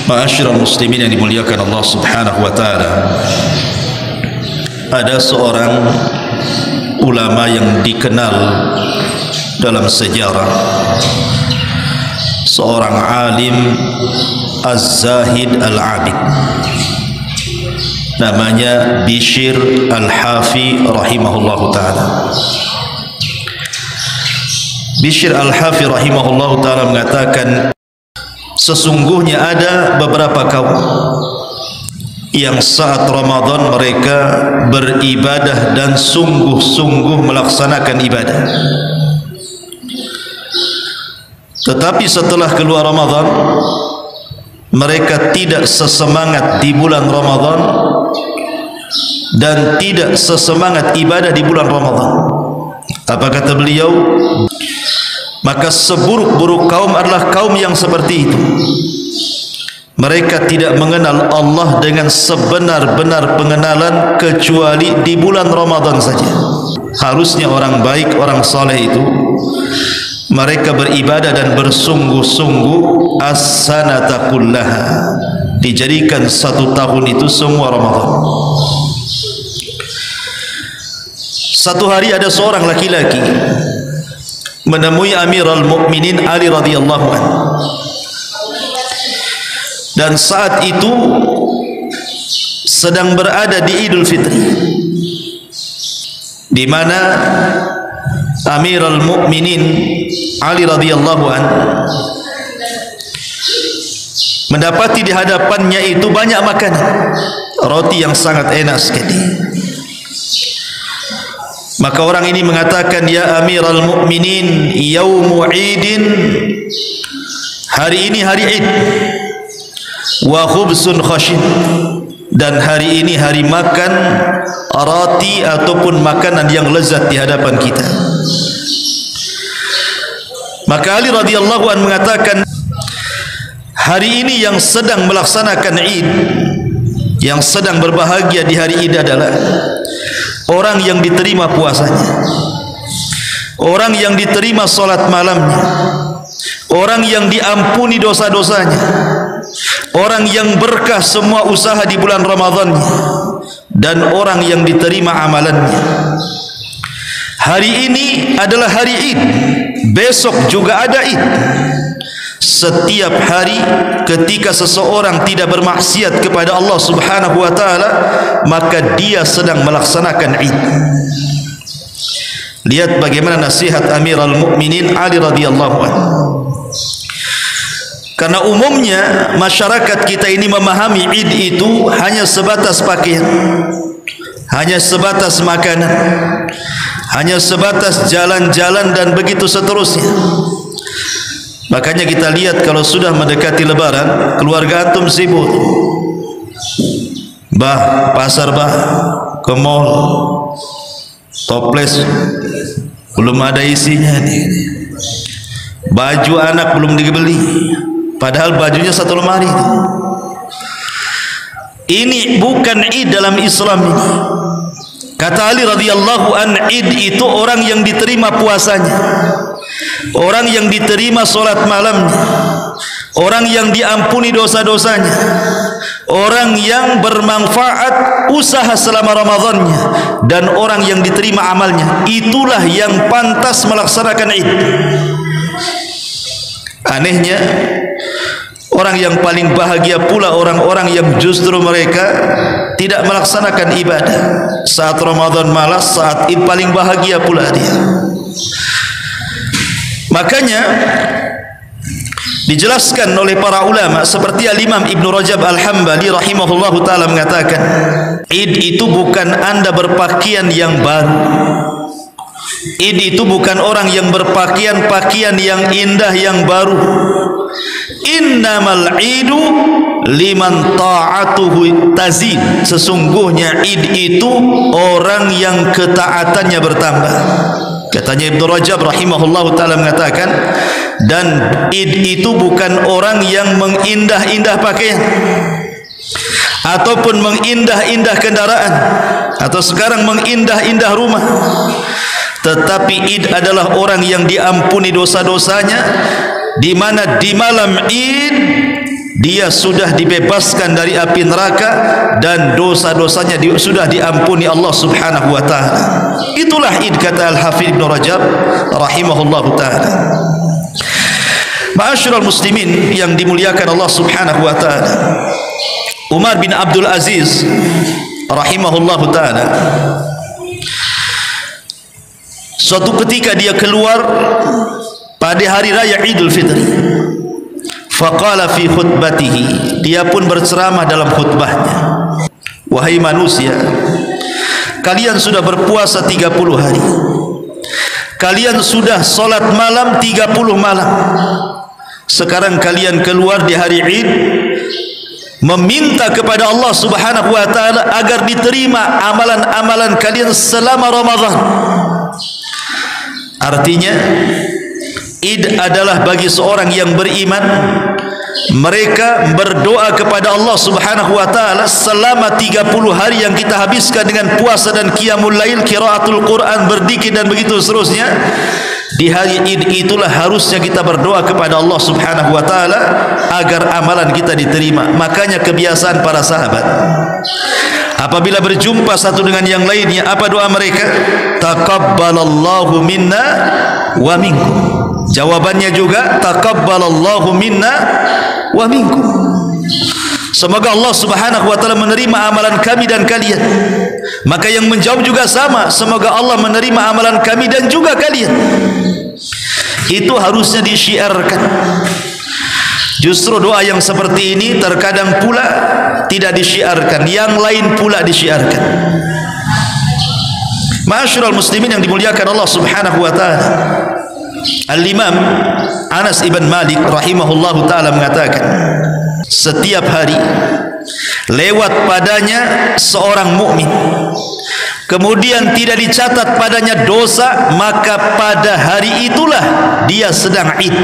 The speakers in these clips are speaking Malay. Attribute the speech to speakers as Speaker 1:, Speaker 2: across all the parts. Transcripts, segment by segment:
Speaker 1: Ma'asyiral muslimin yang dimuliakan Allah Subhanahu wa taala. Ada seorang ulama yang dikenal dalam sejarah, seorang alim az-zahid al-abid, namanya Bishr al-Hafi rahimahullahu taala. Bishr al-Hafi rahimahullahu taala mengatakan, sesungguhnya ada beberapa kaum yang saat Ramadan mereka beribadah dan sungguh-sungguh melaksanakan ibadah. Tetapi setelah keluar Ramadan, mereka tidak sesemangat di bulan Ramadan dan tidak sesemangat ibadah di bulan Ramadan. Apa kata beliau? Maka seburuk-buruk kaum adalah kaum yang seperti itu. Mereka tidak mengenal Allah dengan sebenar-benar pengenalan kecuali di bulan Ramadan saja. Harusnya orang baik, orang saleh itu mereka beribadah dan bersungguh-sungguh as-sanata kullaha, dijadikan satu tahun itu semua Ramadan. Satu hari ada seorang laki-laki menemui Amirul Mukminin Ali radhiyallahu anhu, dan saat itu sedang berada di Idul Fitri, di mana Amirul Mukminin Ali radhiyallahu anhu mendapati di hadapannya itu banyak makanan, roti yang sangat enak sekali. Maka orang ini mengatakan, ya Amirul Mukminin, yaumu idin, hari ini hari Id, wa khubsun khashin, dan hari ini hari makan roti ataupun makanan yang lezat di hadapan kita. Maka Ali radhiyallahu anhu mengatakan, hari ini yang sedang melaksanakan Id, yang sedang berbahagia di hari Id adalah orang yang diterima puasanya, orang yang diterima salat malamnya, orang yang diampuni dosa-dosanya, orang yang berkah semua usaha di bulan Ramadannya, dan orang yang diterima amalannya. Hari ini adalah hari Id, besok juga ada Id. Setiap hari ketika seseorang tidak bermaksiat kepada Allah Subhanahu wa taala, maka dia sedang melaksanakan Id. Lihat bagaimana nasihat Amirul Mukminin Ali radhiyallahu anhu. Karena umumnya masyarakat kita ini memahami Id itu hanya sebatas pakaian, hanya sebatas makanan, hanya sebatas jalan-jalan dan begitu seterusnya. Makanya kita lihat kalau sudah mendekati Lebaran, keluarga antum sibuk, bah pasar bah, ke mall, toples belum ada isinya nih, baju anak belum dibeli, padahal bajunya satu lemari. Ini bukan Id dalam Islam ini. Kata Ali radhiyallahu an, Id itu orang yang diterima puasanya, orang yang diterima solat malamnya, orang yang diampuni dosa-dosanya, orang yang bermanfaat usaha selama Ramadannya, dan orang yang diterima amalnya. Itulah yang pantas melaksanakan Id. Anehnya, orang yang paling bahagia pula orang-orang yang justru mereka tidak melaksanakan ibadah. Saat Ramadan malas, saat Id paling bahagia pula dia. Makanya dijelaskan oleh para ulama seperti Al-Imam Ibn Rajab Al-Hambali rahimahullahu ta'ala mengatakan, Id itu bukan anda berpakaian yang baru. Id itu bukan orang yang berpakaian pakaian yang indah yang baru. Innamal idu liman ta'atuhu tazid. Sesungguhnya Id itu orang yang ketaatannya bertambah. Katanya Ibnu Rajab rahimahullahu ta'ala mengatakan, dan Id itu bukan orang yang mengindah-indah pakaian ataupun mengindah-indah kendaraan atau sekarang mengindah-indah rumah, tetapi Id adalah orang yang diampuni dosa-dosanya, di mana di malam Id dia sudah dibebaskan dari api neraka dan dosa-dosanya sudah diampuni Allah Subhanahu wa taala. Itulah Id, kata Al-Hafidz Ibnu Rajab rahimahullahu taala. Ma'asyiral muslimin yang dimuliakan Allah Subhanahu wa taala, Umar bin Abdul Aziz rahimahullahu taala, suatu ketika dia keluar pada hari raya Idul Fitri. Faqala fi khutbatihi, dia pun berceramah dalam khutbahnya, wahai manusia, kalian sudah berpuasa 30 hari, kalian sudah solat malam 30 malam, sekarang kalian keluar di hari Id meminta kepada Allah Subhanahu wa taala agar diterima amalan-amalan kalian selama Ramadan. Artinya Id adalah bagi seorang yang beriman, mereka berdoa kepada Allah Subhanahu wa taala selama 30 hari yang kita habiskan dengan puasa dan qiyamul lail, qiraatul Quran, berzikir dan begitu seterusnya. Di hari Id itulah harusnya kita berdoa kepada Allah Subhanahu wa taala agar amalan kita diterima. Makanya kebiasaan para sahabat, apabila berjumpa satu dengan yang lainnya, apa doa mereka? Taqabbalallahu minna wa minkum. Jawabannya juga taqabbalallahu minna wa minkum. Semoga Allah Subhanahu wa taala menerima amalan kami dan kalian. Maka yang menjawab juga sama, semoga Allah menerima amalan kami dan juga kalian. Itu harusnya disyiarkan. Justru doa yang seperti ini terkadang pula tidak disyiarkan, yang lain pula disyiarkan. Ma'asyiral muslimin yang dimuliakan Allah Subhanahu wa taala, Al-Imam Anas ibn Malik rahimahullahu taala mengatakan, setiap hari lewat padanya seorang mukmin, kemudian tidak dicatat padanya dosa, maka pada hari itulah dia sedang Id.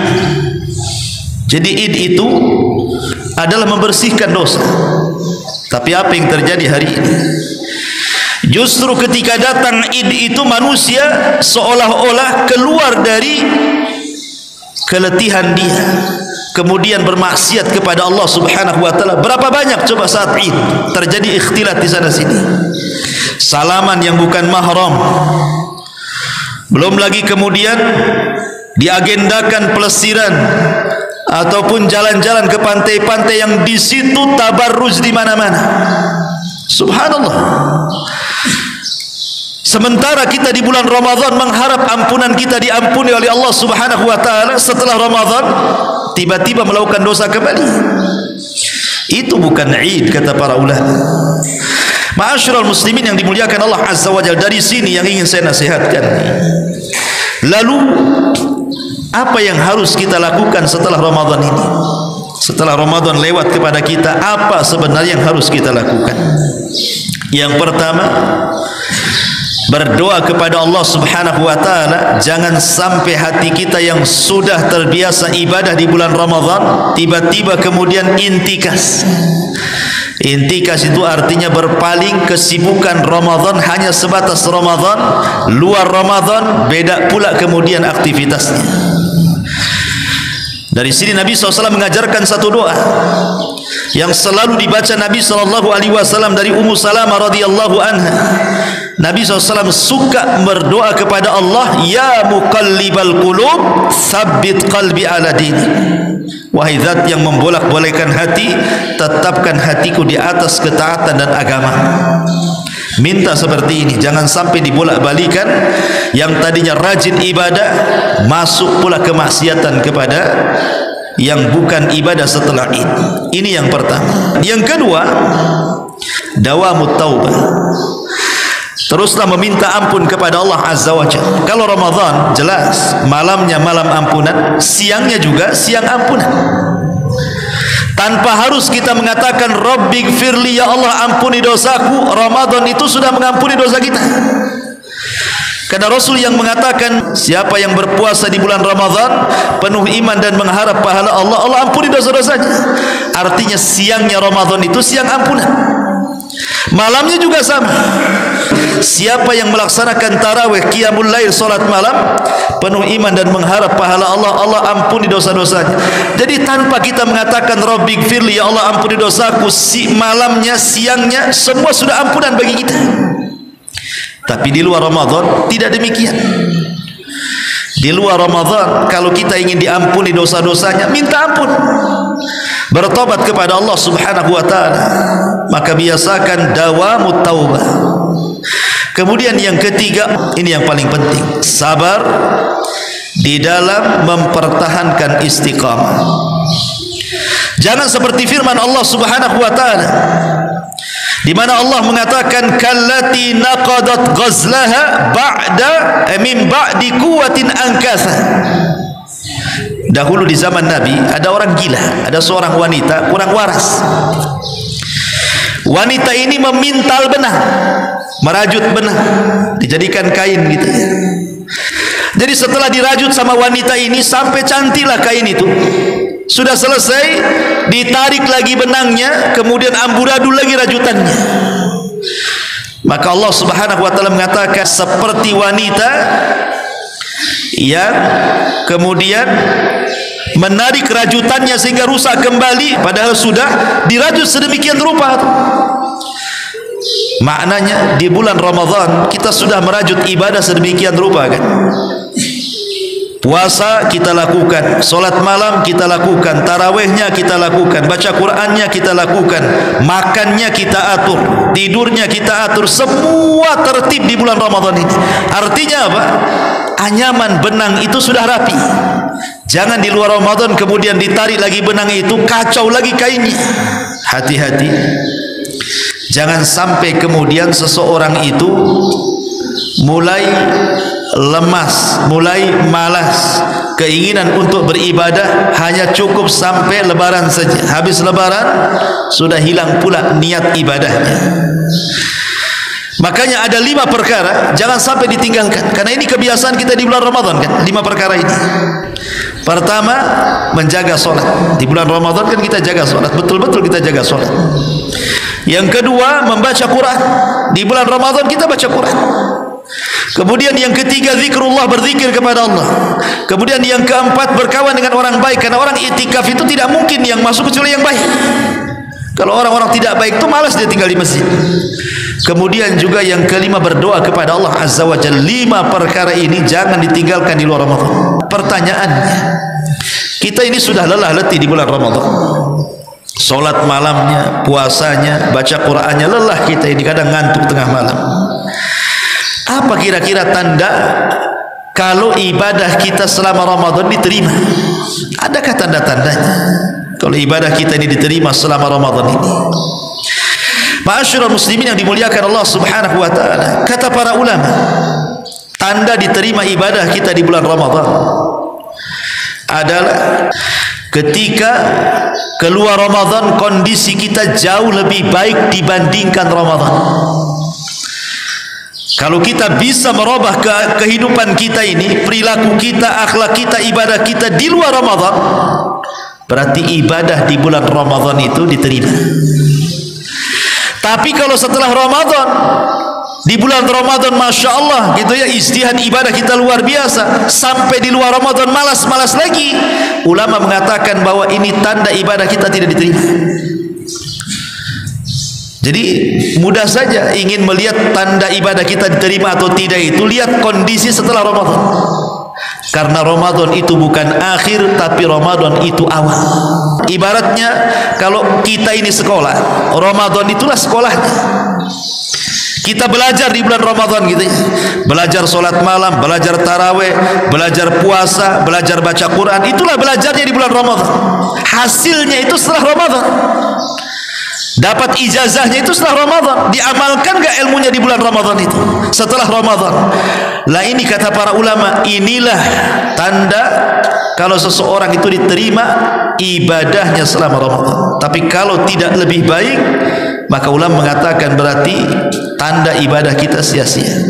Speaker 1: Jadi Id itu adalah membersihkan dosa. Tapi apa yang terjadi hari ini? Justru ketika datang Id itu manusia seolah-olah keluar dari keletihan dia, kemudian bermaksiat kepada Allah Subhanahu wa taala. Berapa banyak coba saat Id terjadi ikhtilat di sana sini. Salaman yang bukan mahram. Belum lagi kemudian diagendakan pelesiran ataupun jalan-jalan ke pantai-pantai yang di situ tabarruj di mana-mana. Subhanallah. Sementara kita di bulan Ramadan mengharap ampunan kita diampuni oleh Allah Subhanahu wa taala, setelah Ramadan tiba-tiba melakukan dosa kembali. Itu bukan Id, kata para ulama. Ma'asyiral muslimin yang dimuliakan Allah Azza wa Jalla, dari sini yang ingin saya nasihatkan. Lalu apa yang harus kita lakukan setelah Ramadan ini? Setelah Ramadan lewat kepada kita, apa sebenarnya yang harus kita lakukan? Yang pertama, berdoa kepada Allah Subhanahu wa taala, jangan sampai hati kita yang sudah terbiasa ibadah di bulan Ramadan tiba-tiba kemudian intikas. Intikas itu artinya berpaling, kesibukan Ramadan hanya sebatas Ramadan, luar Ramadan beda pula kemudian aktivitasnya. Dari sini Nabi SAW mengajarkan satu doa yang selalu dibaca Nabi SAW dari Ummu Salamah radhiyallahu anha. Nabi SAW suka berdoa kepada Allah, ya muqallibal qulub tsabbit qalbi ala dinik. Wahai zat yang membolak-balikkan hati, tetapkan hatiku di atas ketaatan dan agama. Minta seperti ini, jangan sampai dibolak-balikan. Yang tadinya rajin ibadah masuk pula kemaksiatan kepada yang bukan ibadah setelah Id. Ini yang pertama. Yang kedua, dawamut taubah. Teruslah meminta ampun kepada Allah Azza wa Jalla. Kalau Ramadan jelas malamnya malam ampunan, siangnya juga siang ampunan. Tanpa harus kita mengatakan Rabbighfirli, ya Allah ampuni dosaku. Ramadan itu sudah mengampuni dosa kita. Karena Rasul yang mengatakan, siapa yang berpuasa di bulan Ramadan penuh iman dan mengharap pahala Allah, Allah ampuni dosa-dosanya. Artinya siangnya Ramadan itu siang ampunan, malamnya juga sama. siapa yang melaksanakan tarawih, qiyamul lail, salat malam, penuh iman dan mengharap pahala Allah, Allah ampuni dosa-dosanya. Jadi tanpa kita mengatakan Rabbighfirli, ya Allah ampuni dosaku, malamnya, siangnya, semua sudah ampunan bagi kita. Tapi di luar Ramadan tidak demikian. Di luar Ramadan, kalau kita ingin diampuni dosa-dosanya, minta ampun, bertobat kepada Allah Subhanahu wa ta'ala, maka biasakan dawamut taubah. Kemudian yang ketiga, ini yang paling penting, sabar di dalam mempertahankan istiqamah. Jangan seperti firman Allah Subhanahu wa ta'ala, di mana Allah mengatakan kallati naqadat ghazlaha min ba'di quwwatin ankatha. Dahulu di zaman Nabi ada orang gila, ada seorang wanita kurang waras. Wanita ini memintal benang, merajut benang, dijadikan kain gitu ya. Jadi setelah dirajut sama wanita ini sampai cantiklah kain itu. Sudah selesai, ditarik lagi benangnya, kemudian amburadul lagi rajutannya. Maka Allah Subhanahu wa ta'ala mengatakan seperti wanita yang kemudian menarik rajutannya sehingga rusak kembali, padahal sudah dirajut sedemikian rupa. Maknanya di bulan Ramadan kita sudah merajut ibadah sedemikian rupa kan. Puasa kita lakukan, solat malam kita lakukan, tarawihnya kita lakukan, baca Qur'annya kita lakukan, makannya kita atur, tidurnya kita atur, semua tertib di bulan Ramadan ini. Artinya apa? Anyaman benang itu sudah rapi. Jangan di luar Ramadan kemudian ditarik lagi benang itu, kacau lagi kainnya. Hati-hati, jangan sampai kemudian seseorang itu mulai lemas, mulai malas, keinginan untuk beribadah hanya cukup sampai lebaran saja. Habis lebaran sudah hilang pula niat ibadahnya. Makanya ada 5 perkara jangan sampai ditinggalkan, karena ini kebiasaan kita di bulan Ramadan kan. 5 perkara ini. Pertama, menjaga solat. Di bulan Ramadan kan kita jaga solat, betul-betul kita jaga solat. Yang kedua, membaca Quran. Di bulan Ramadan kita baca Quran. Kemudian yang ketiga, zikrullah, berzikir kepada Allah. Kemudian yang keempat, berkawan dengan orang baik, karena orang itikaf itu tidak mungkin yang masuk kecuali yang baik. Kalau orang-orang tidak baik itu malas dia tinggal di masjid. Kemudian juga yang kelima, berdoa kepada Allah Azza wa Jalla. 5 perkara ini jangan ditinggalkan di luar Ramadan. Pertanyaannya, kita ini sudah lelah letih di bulan Ramadan. Solat malamnya, puasanya, baca Qur'annya, lelah kita ini, kadang ngantuk tengah malam. Apa kira-kira tanda kalau ibadah kita selama Ramadan diterima? Adakah tanda-tandanya kalau ibadah kita ini diterima selama Ramadan ini? Ma'asyiral muslimin yang dimuliakan Allah Subhanahu wa ta'ala, kata para ulama, tanda diterima ibadah kita di bulan Ramadan adalah ketika keluar Ramadan kondisi kita jauh lebih baik dibandingkan Ramadan. Kalau kita bisa merubah kehidupan kita ini, perilaku kita, akhlak kita, ibadah kita di luar Ramadan, berarti ibadah di bulan Ramadan itu diterima. Tapi kalau setelah Ramadan, di bulan Ramadan Masya Allah gitu ya, ijtihad ibadah kita luar biasa, sampai di luar Ramadan malas-malas lagi, ulama mengatakan bahwa ini tanda ibadah kita tidak diterima. Jadi mudah saja ingin melihat tanda ibadah kita diterima atau tidak itu, lihat kondisi setelah Ramadan. Karena Ramadan itu bukan akhir, tapi Ramadan itu awal. Ibaratnya kalau kita ini sekolah, Ramadan itulah sekolahnya. Kita belajar di bulan Ramadan gitu ya. Belajar solat malam, belajar tarawih, belajar puasa, belajar baca Quran. Itulah belajarnya di bulan Ramadan. Hasilnya itu setelah Ramadan. Dapat ijazahnya itu setelah Ramadan. Diamalkan gak ilmunya di bulan Ramadan itu setelah Ramadan? Lah ini kata para ulama, inilah tanda kalau seseorang itu diterima ibadahnya selama Ramadan. Tapi kalau tidak lebih baik, maka ulama mengatakan berarti tanda ibadah kita sia-sia.